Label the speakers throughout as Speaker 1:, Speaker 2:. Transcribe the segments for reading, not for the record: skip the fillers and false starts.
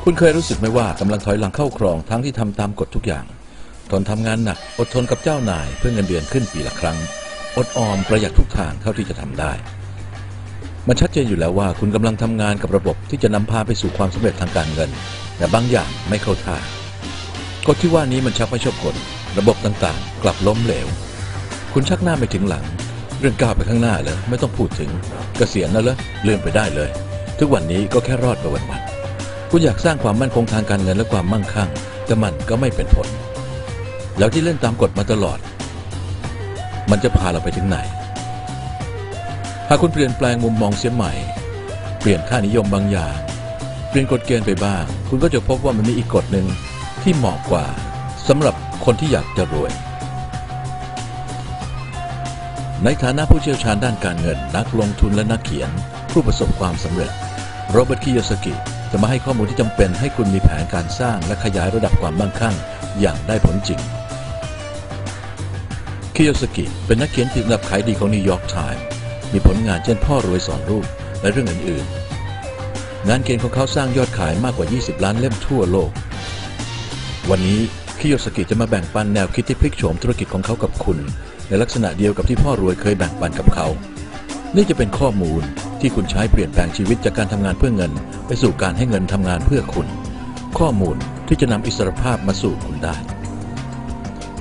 Speaker 1: คุณเคยรู้สึกไหมว่ากำลังถอยหลังเข้าครองทั้งที่ทำตามกฎทุกอย่างทนทำงานหนักอดทนกับเจ้านายเพื่อเงินเดือนขึ้นปีละครั้งอดออมประหยัดทุกทางเท่าที่จะทำได้มันชัดเจนอยู่แล้วว่าคุณกำลังทำงานกับระบบที่จะนำพาไปสู่ความสำเร็จทางการเงินแต่บางอย่างไม่เข้าท่ากฎที่ว่านี้มันชักไม่ชอบกลระบบต่างๆกลับล้มเหลวคุณชักหน้าไปถึงหลังเรื่องก้าวไปข้างหน้าเลยไม่ต้องพูดถึงเกษียณแล้วเหรอเลื่อนไปได้เลยทุกวันนี้ก็แค่รอดไปวันๆคุณอยากสร้างความมั่นคงทางการเงินและความมั่งคั่งแต่มันก็ไม่เป็นผลแล้วที่เล่นตามกฎมาตลอดมันจะพาเราไปถึงไหนหากคุณเปลี่ยนแปลงมุมมองเสียใหม่เปลี่ยนค่านิยมบางอย่างเปลี่ยนกฎเกณฑ์ไปบ้างคุณก็จะพบว่ามันมีอีกกฎหนึ่งที่เหมาะกว่าสำหรับคนที่อยากจะรวยในฐานะผู้เชี่ยวชาญด้านการเงินนักลงทุนและนักเขียนผู้ประสบความสำเร็จโรเบิร์ต คิโยซากิจะมาให้ข้อมูลที่จำเป็นให้คุณมีแผนการสร้างและขยายระดับความมั่งคั่งอย่างได้ผลจริงคิโยซากิเป็นนักเขียนติดอันดับขายดีของนิวยอร์กไทม์มีผลงานเช่นพ่อรวยสอนลูกและเรื่องอื่นๆงานเขียนของเขาสร้างยอดขายมากกว่า20ล้านเล่มทั่วโลกวันนี้คิโยซากิจะมาแบ่งปันแนวคิดที่พลิกโฉมธุรกิจของเขากับคุณในลักษณะเดียวกับที่พ่อรวยเคยแบ่งปันกับเขานี่จะเป็นข้อมูลที่คุณใช้เปลี่ยนแปลงชีวิตจากการทำงานเพื่อเงินไปสู่การให้เงินทำงานเพื่อคุณข้อมูลที่จะนำอิสรภาพมาสู่คุณได้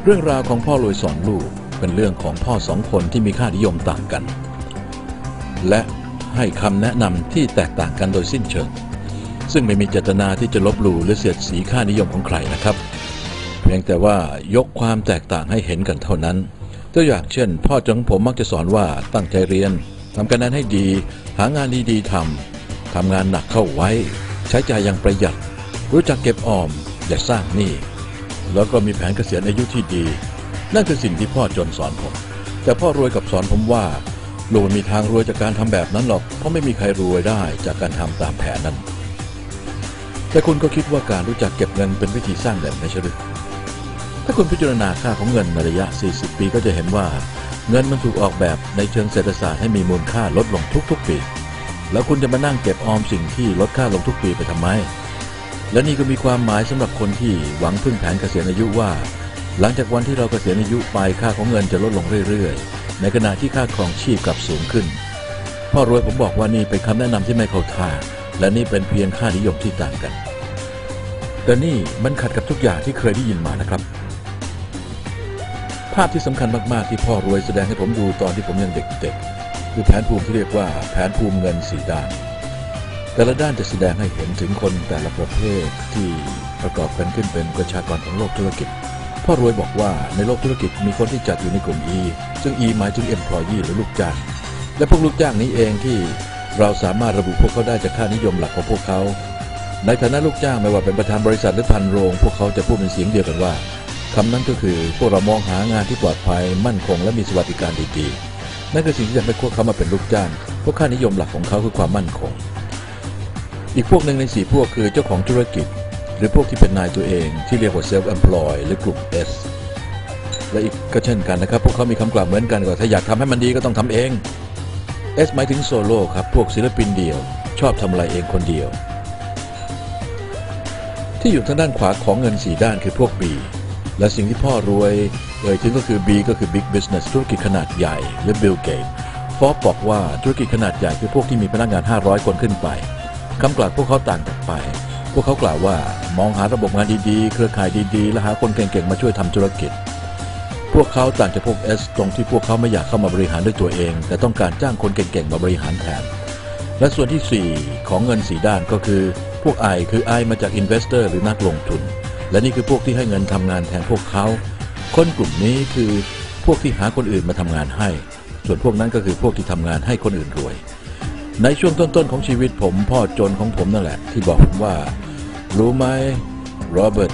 Speaker 1: เรื่องราวของพ่อรวยสอนลูกเป็นเรื่องของพ่อสองคนที่มีค่านิยมต่างกันและให้คำแนะนำที่แตกต่างกันโดยสิ้นเชิงซึ่งไม่มีเจตนาที่จะลบหลู่หรือเสียดสีค่านิยมของใครนะครับเพียงแต่ว่ายกความแตกต่างให้เห็นกันเท่านั้นตัวอย่างเช่นพ่อของผมมักจะสอนว่าตั้งใจเรียนทำการงานให้ดีหางานดีๆทำงานหนักเข้าไว้ใช้จ่ายอย่างประหยัดรู้จักเก็บออมอย่าสร้างหนี้แล้วก็มีแผนเกษียณอายุที่ดีนั่นคือสิ่งที่พ่อจนสอนผมแต่พ่อรวยกับสอนผมว่าลูกไม่มีทางรวยจากการทำแบบนั้นหรอกเพราะไม่มีใครรวยได้จากการทำตามแผนนั้นแต่คุณก็คิดว่าการรู้จักเก็บเงินเป็นวิธีสร้างเงินไม่ใช่หรือถ้าคุณพิจารณาค่าของเงินในระยะ40ปีก็จะเห็นว่าเงินมันถูกออกแบบในเชิงเศรษฐศาสตร์ให้มีมูลค่าลดลงทุกๆปีแล้วคุณจะมานั่งเก็บออมสิ่งที่ลดค่าลงทุกปีไปทำไมและนี่ก็มีความหมายสำหรับคนที่หวังพึ่งแผนเกษียณอายุว่าหลังจากวันที่เราเกษียณอายุไปค่าของเงินจะลดลงเรื่อยๆในขณะที่ค่าครองชีพกลับสูงขึ้นพ่อรวยผมบอกว่านี่เป็นคำแนะนำที่ไม่เข้าท่าและนี่เป็นเพียงค่านิยมที่ต่างกันแต่นี่มันขัดกับทุกอย่างที่เคยได้ยินมานะครับภาพที่สำคัญมากๆที่พ่อรวยแสดงให้ผมดูตอนที่ผมยังเด็กๆคือแผนภูมิที่เรียกว่าแผนภูมิเงิน4ด้านแต่ละด้านจะแสดงให้เห็นถึงคนแต่ละประเภทที่ประกอบกันขึ้นเป็นประชากรของโลกธุรกิจพ่อรวยบอกว่าในโลกธุรกิจมีคนที่จัดอยู่ในกลุ่ม E ซึ่ง E หมายถึง employee หรือลูกจ้างและพวกลูกจ้างนี้เองที่เราสามารถระบุพวกเขาได้จากค่านิยมหลักของพวกเขาในฐานะลูกจ้างไม่ว่าเป็นประธานบริษัทหรือพันโรงพวกเขาจะพูดเป็นเสียงเดียวกันว่าคำนั้นก็คือพวกเรามองหางานที่ปลอดภัยมั่นคงและมีสวัสดิการดีๆนั่นคือสิ่งที่ทำให้พวกเขามาเป็นลูกจ้างพวกค่านิยมหลักของเขาคือความมั่นคงอีกพวกหนึ่งใน4พวกคือเจ้าของธุรกิจหรือพวกที่เป็นนายตัวเองที่เรียกว่า self employ หรือกลุ่ม S และอีกก็เช่นกันนะครับพวกเขามีคำกล่าวเหมือนกันว่าถ้าอยากทำให้มันดีก็ต้องทำเอง S หมายถึงโซโล่ครับพวกศิลปินเดี่ยวชอบทำอะไรเองคนเดียวที่อยู่ทางด้านขวาของเงิน4ด้านคือพวก Bและสิ่งที่พ่อรวยถึงก็คือ B ก็คือ Big Business ธุรกิจขนาดใหญ่หรือ Bill Gates ฟอบบอกว่าธุรกิจขนาดใหญ่คือพวกที่มีพนักงาน500คนขึ้นไปคำกล่าวพวกเขาต่างกันไปพวกเขากล่าวว่ามองหาระบบงานดีๆเครือข่ายดีๆและหาคนเก่งๆมาช่วยทำธุรกิจพวกเขาต่างจากพวก S ตรงที่พวกเขาไม่อยากเข้ามาบริหารด้วยตัวเองแต่ต้องการจ้างคนเก่งๆมาบริหารแทนและส่วนที่4ของเงิน4ด้านก็คือพวก I คือ I มาจาก Investor หรือนักลงทุนและนี่คือพวกที่ให้เงินทำงานแทนพวกเขาคนกลุ่มนี้คือพวกที่หาคนอื่นมาทำงานให้ส่วนพวกนั้นก็คือพวกที่ทำงานให้คนอื่นรวยในช่วงต้นๆของชีวิตผมพ่อจนของผมนั่นแหละที่บอกผมว่ารู้ไหมโรเบิร์ต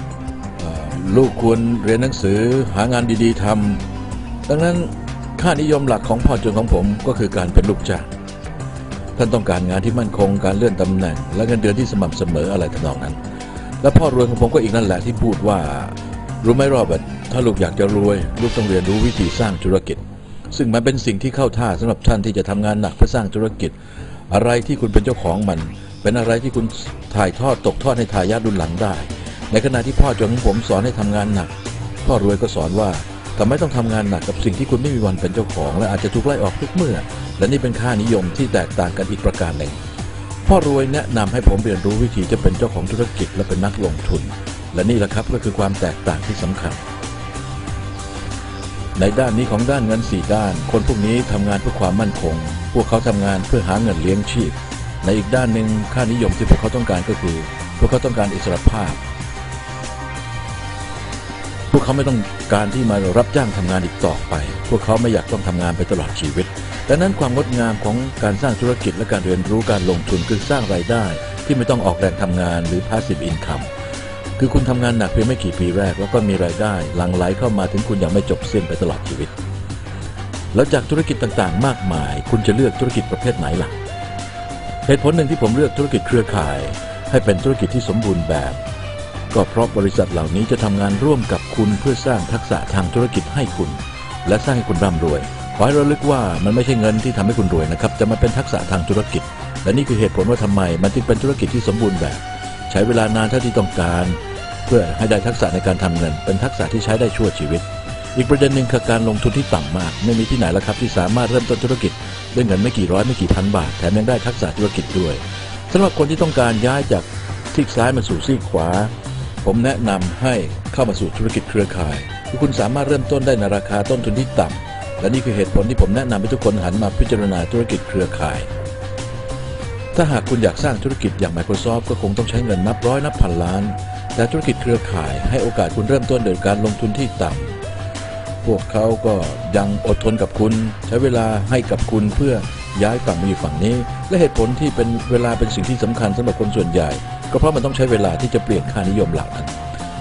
Speaker 1: ลูกควรเรียนหนังสือหางานดีๆทำดังนั้นค่านิยมหลักของพ่อจนของผมก็คือการเป็นลูกจ้างท่านต้องการงานที่มั่นคงการเลื่อนตำแหน่งและเงินเดือนที่สม่ำเสมออะไรทำนองนั้นและพ่อรวยของผมก็อีกนั่นแหละที่พูดว่ารู้ไหมโรเบิร์ตถ้าลูกอยากจะรวยลูกต้องเรียนรู้วิธีสร้างธุรกิจซึ่งมันเป็นสิ่งที่เข้าท่าสำหรับท่านที่จะทำงานหนักเพื่อสร้างธุรกิจอะไรที่คุณเป็นเจ้าของมัน เป็นอะไรที่คุณถ่ายทอดตกทอดให้ทายาทรุ่นหลังได้ในขณะที่พ่อจนของผมสอนให้ทำงานหนักพ่อรวยก็สอนว่าทำไมต้องทำงานหนักกับสิ่งที่คุณไม่มีวันเป็นเจ้าของและอาจจะถูกไล่ออกทุกเมื่อและนี่เป็นค่านิยมที่แตกต่างกันอีกประการหนึ่งพ่อรวยแนะนำให้ผมเรียนรู้วิธีจะเป็นเจ้าของธุรกิจและเป็นนักลงทุนและนี่แหละครับก็คือความแตกต่างที่สำคัญในด้านนี้ของด้านเงิน4ด้านคนพวกนี้ทำงานเพื่อความมั่นคงพวกเขาทำงานเพื่อหาเงินเลี้ยงชีพในอีกด้านหนึ่งค่านิยมที่พวกเขาต้องการก็คือพวกเขาต้องการอิสรภาพพวกเขาไม่ต้องการที่มารับจ้างทำงานอีกต่อไปพวกเขาไม่อยากต้องทำงานไปตลอดชีวิตดังนั้นความงดงามของการสร้างธุรกิจและการเรียนรู้การลงทุนคือสร้างรายได้ที่ไม่ต้องออกแรงทำงานหรือ passive income คือคุณทำงานหนักเพียงไม่กี่ปีแรกแล้วก็มีรายได้หลั่งไหลเข้ามาถึงคุณยังไม่จบสิ้นไปตลอดชีวิตแล้วจากธุรกิจต่างๆมากมายคุณจะเลือกธุรกิจประเภทไหนล่ะเหตุผลหนึ่งที่ผมเลือกธุรกิจเครือข่ายให้เป็นธุรกิจที่สมบูรณ์แบบก็เพราะบริษัทเหล่านี้จะทำงานร่วมกับคุณเพื่อสร้างทักษะทางธุรกิจให้คุณและสร้างให้คุณร่ำรวยขอให้ระลึกว่ามันไม่ใช่เงินที่ทำให้คุณรวยนะครับแต่มันเป็นทักษะทางธุรกิจและนี่คือเหตุผลว่าทำไมมันจึงเป็นธุรกิจที่สมบูรณ์แบบใช้เวลานานเท่าที่ต้องการเพื่อให้ได้ทักษะในการทำเงินเป็นทักษะที่ใช้ได้ชั่วชีวิตอีกประเด็นหนึ่งคือการลงทุนที่ต่ำมากไม่มีที่ไหนแล้วครับที่สามารถเริ่มต้นธุรกิจด้วยเงินไม่กี่ร้อยไม่กี่พันบาทแถมยังได้ทักษะธุรกิจด้วยสำหรับคนที่ต้องการย้ายจากซีกซ้ายมาสู่ซีกขวาผมแนะนำให้เข้ามาสู่ธุรกิจเครือข่ายที่คุณสามารถเริ่มต้นได้ในราคาต้นทุนที่ต่ำและนี่คือเหตุผลที่ผมแนะนำให้ทุกคนหันมาพิจารณาธุรกิจเครือข่ายถ้าหากคุณอยากสร้างธุรกิจอย่าง Microsoft ก็คงต้องใช้เงินนับร้อยนับพันล้านแต่ธุรกิจเครือข่ายให้โอกาสคุณเริ่มต้นโดยการลงทุนที่ต่ำพวกเขาก็ยังอดทนกับคุณใช้เวลาให้กับคุณเพื่อย้ายฝั่งมาอยู่ฝั่งนี้และเหตุผลที่เป็นเวลาเป็นสิ่งที่สำคัญสำหรับคนส่วนใหญ่ก็เพราะมันต้องใช้เวลาที่จะเปลี่ยนค่านิยมเหล่านั้น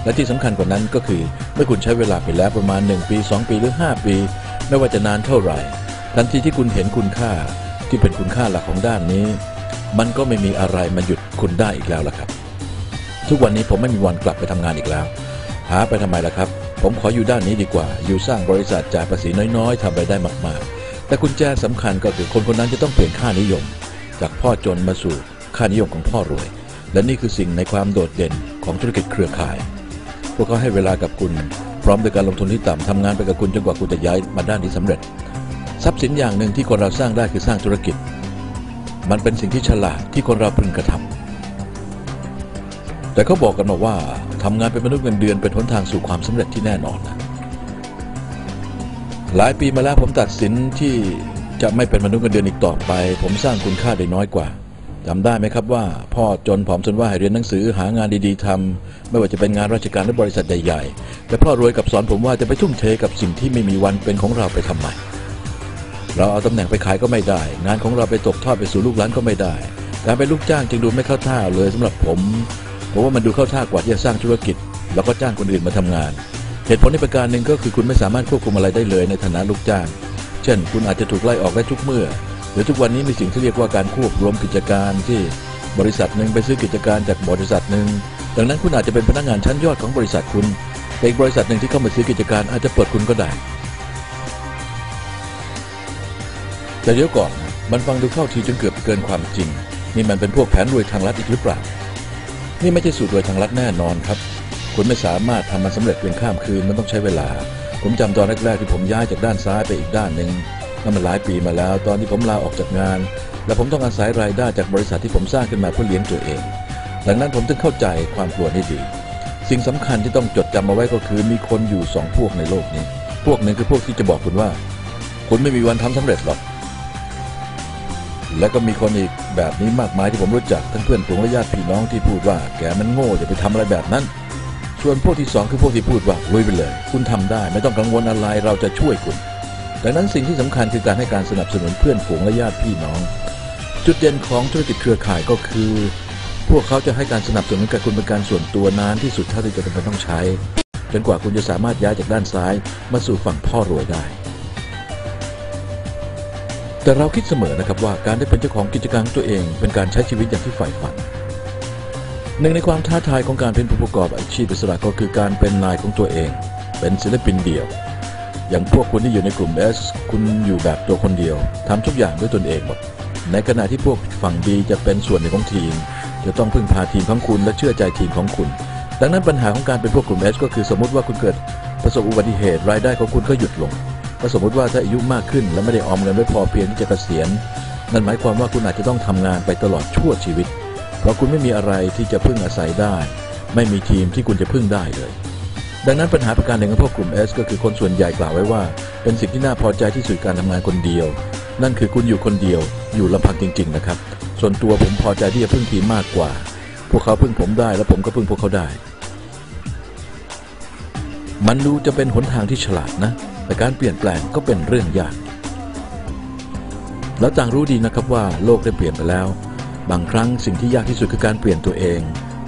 Speaker 1: และที่สำคัญกว่านั้นก็คือเมื่อคุณใช้เวลาไปแล้วประมาณ1ปี2ปีหรือ5ปีไม่ว่าจะนานเท่าไหร่ทันทีที่คุณเห็นคุณค่าที่เป็นคุณค่าหลักของด้านนี้มันก็ไม่มีอะไรมาหยุดคุณได้อีกแล้วล่ะครับทุกวันนี้ผมไม่มีวันกลับไปทำงานอีกแล้วหาไปทำไมล่ะครับผมขออยู่ด้านนี้ดีกว่าอยู่สร้างบริษัทจ่ายภาษีน้อยๆทำรายได้มากๆแต่กุญแจสำคัญก็คือคนคนนั้นจะต้องเปลี่ยนค่านิยมจากพ่อจนมาสู่ค่านิยมของพ่อรวยและนี่คือสิ่งในความโดดเด่นของธุรกิจเครือข่ายพวกเขาให้เวลากับคุณพร้อมด้วยการลงทุนที่ต่ำทำงานไปกับคุณจนกว่าคุณจะย้ายมาด้านที่สำเร็จทรัพย์สินอย่างหนึ่งที่คนเราสร้างได้คือสร้างธุรกิจมันเป็นสิ่งที่ฉลาดที่คนเราพึงกระทำแต่เขาบอกกันมาว่าทำงานเป็นมนุษย์เงินเดือนเป็นหนทางสู่ความสำเร็จที่แน่นอนนะหลายปีมาแล้วผมตัดสินที่จะไม่เป็นมนุษย์เงินเดือนอีกต่อไปผมสร้างคุณค่าได้น้อยกว่าจำได้ไหมครับว่าพ่อจนผอมจนว่าให้เรียนหนังสือหางานดีๆทำไม่ว่าจะเป็นงานราชการหรือบริษัทใหญ่ๆแต่พ่อรวยกับสอนผมว่าจะไปทุ่มเทกับสิ่งที่ไม่มีวันเป็นของเราไปทำไมเราเอาตำแหน่งไปขายก็ไม่ได้งานของเราไปตกทอดไปสู่ลูกหลานก็ไม่ได้การเป็นลูกจ้างจึงดูไม่เข้าท่าเลยสำหรับผมว่ามันดูเข้าท่ากว่าที่จะสร้างธุรกิจแล้วก็จ้างคนอื่นมาทำงานเหตุผลในประการหนึ่งก็คือคุณไม่สามารถควบคุมอะไรได้เลยในฐานะลูกจ้างเช่นคุณอาจจะถูกไล่ออกได้ทุกเมื่อหรือทุกวันนี้มีสิ่งที่เรียกว่าการควบรวมกิจการที่บริษัทหนึ่งไปซื้อกิจการจากบริษัทหนึ่งดังนั้นคุณอาจจะเป็นพนักงานชั้นยอดของบริษัทคุณแต่อีกบริษัทหนึ่งที่เข้ามาซื้อกิจการอาจจะเปิดคุณก็ได้แต่เดี๋ยวก่อนมันฟังดูเข้าทีจนเกือบเกินความจริงนี่มันเป็นพวกแผนรวยทางลัดอีกหรือเปล่านี่ไม่ใช่สูตรรวยทางลัดแน่นอนครับคุณไม่สามารถทำมันสำเร็จเพียงข้ามคืนมันต้องใช้เวลาผมจำตอนแรกๆที่ผมย้ายจากด้านซ้ายไปอีกด้านหนึ่งนั่นมันหลายปีมาแล้วตอนที่ผมลาออกจากงานและผมต้องอาศัยรายได้จากบริษัทที่ผมสร้างขึ้นมาเพื่อเลี้ยงตัวเองดังนั้นผมจึงเข้าใจความกลัวนี้ดีสิ่งสำคัญที่ต้องจดจำเอาไว้ก็คือมีคนอยู่2พวกในโลกนี้พวกหนึ่งคือพวกที่จะบอกคุณว่าคุณไม่มีวันทำสำเร็จหรอกและก็มีคนอีกแบบนี้มากมายที่ผมรู้จักทั้งเพื่อนฝูงและญาติพี่น้องที่พูดว่าแกมันโง่อย่าไปทำอะไรแบบนั้นส่วนพวกที่2คือพวกที่พูดว่าลุยไปเลยคุณทำได้ไม่ต้องกังวลอะไรเราจะช่วยคุณดังนั้นสิ่งที่สำคัญคือการให้การสนับสนุนเพื่อนฝูงและญาติพี่น้องจุดเด่นของธุรกิจเครือข่ายก็คือพวกเขาจะให้การสนับสนุนกับคุณเป็นการส่วนตัวนานที่สุดเท่าที่จะเป็นต้องใช้จนกว่าคุณจะสามารถย้ายจากด้านซ้ายมาสู่ฝั่งพ่อรวยได้แต่เราคิดเสมอนะครับว่าการได้เป็นเจ้าของกิจการตัวเองเป็นการใช้ชีวิตอย่างที่ใฝ่ฝันหนึ่งในความท้าทายของการเป็นผู้ประกอบอาชีพอิสระก็คือการเป็นนายของตัวเองเป็นศิลปินเดี่ยวอย่างพวกคุณที่อยู่ในกลุ่ม S คุณอยู่แบบตัวคนเดียวทำทุกอย่างด้วยตนเองหมดในขณะที่พวกฝั่ง B จะเป็นส่วนหนึ่งของทีม จะต้องพึ่งพาทีมของคุณและเชื่อใจทีมของคุณดังนั้นปัญหาของการเป็นพวกกลุ่ม S ก็คือสมมติว่าคุณเกิดประสบอุบัติเหตุรายได้ของคุณก็หยุดลงก็สมมติว่าถ้าอายุมากขึ้นและไม่ได้ออมเงินไว้พอเพียงที่จะเกษียณนั่นหมายความว่าคุณอาจจะต้องทำงานไปตลอดชั่วชีวิตเพราะคุณไม่มีอะไรที่จะพึ่งอาศัยได้ไม่มีทีมที่คุณจะพึ่งได้เลยดังนั้นปัญหาประการหนึ่งของพวกกลุ่ม S ก็คือคนส่วนใหญ่กล่าวไว้ว่าเป็นสิ่งที่น่าพอใจที่สุดการทำงานคนเดียวนั่นคือคุณอยู่คนเดียวอยู่ลำพังจริงๆนะครับส่วนตัวผมพอใจที่จะพึ่งทีมมากกว่าพวกเขาพึ่งผมได้และผมก็พึ่งพวกเขาได้มันดูจะเป็นหนทางที่ฉลาดนะแต่การเปลี่ยนแปลงก็เป็นเรื่องยากแล้วต่างรู้ดีนะครับว่าโลกได้เปลี่ยนไปแล้วบางครั้งสิ่งที่ยากที่สุดคือการเปลี่ยนตัวเอง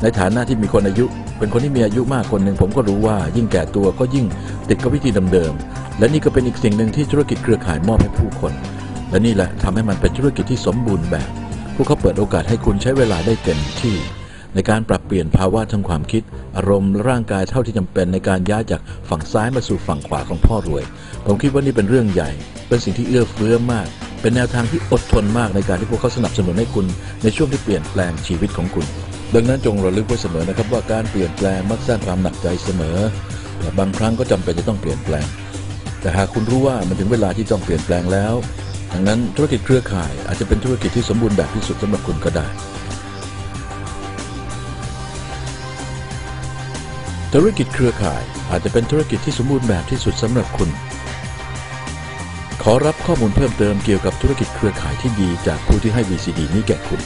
Speaker 1: ในฐานะที่มีคนอายุเป็นคนที่มีอายุมากคนหนึ่งผมก็รู้ว่ายิ่งแก่ตัวก็ยิ่งติดกับวิธีเดิมๆและนี่ก็เป็นอีกสิ่งหนึ่งที่ธุรกิจเครือข่ายมอบให้ผู้คนและนี่แหละทำให้มันเป็นธุรกิจที่สมบูรณ์แบบพวกเขาเปิดโอกาสให้คุณใช้เวลาได้เต็มที่ในการปรับเปลี่ยนภาวะทางความคิดอารมณ์ร่างกายเท่าที่จำเป็นในการย้ายจากฝั่งซ้ายมาสู่ฝั่งขวาของพ่อรวยผมคิดว่านี่เป็นเรื่องใหญ่เป็นสิ่งที่เอื้อเฟื้อมากเป็นแนวทางที่อดทนมากในการที่พวกเขาสนับสนุนให้คุณในช่วงที่เปลี่ยนแปลงชีวิตของคุณดังนั้นจงระลึกไว้เสมอนะครับว่าการเปลี่ยนแปลงมักสร้างความหนักใจเสมอแต่บางครั้งก็จำเป็นจะต้องเปลี่ยนแปลงแต่หากคุณรู้ว่ามันถึงเวลาที่ต้องเปลี่ยนแปลงแล้วดังนั้นธุรกิจเครือข่ายอาจจะเป็นธุรกิจที่สมบูรณ์แบบที่สุดสำหรับคุณก็ได้ธุรกิจเครือข่ายอาจจะเป็นธุรกิจที่สมบูรณ์แบบที่สุดสำหรับคุณขอรับข้อมูลเพิ่มเติมเกี่ยวกับธุรกิจเครือข่ายที่ดีจากผู้ที่ให้ VCD นี้แก่คุณ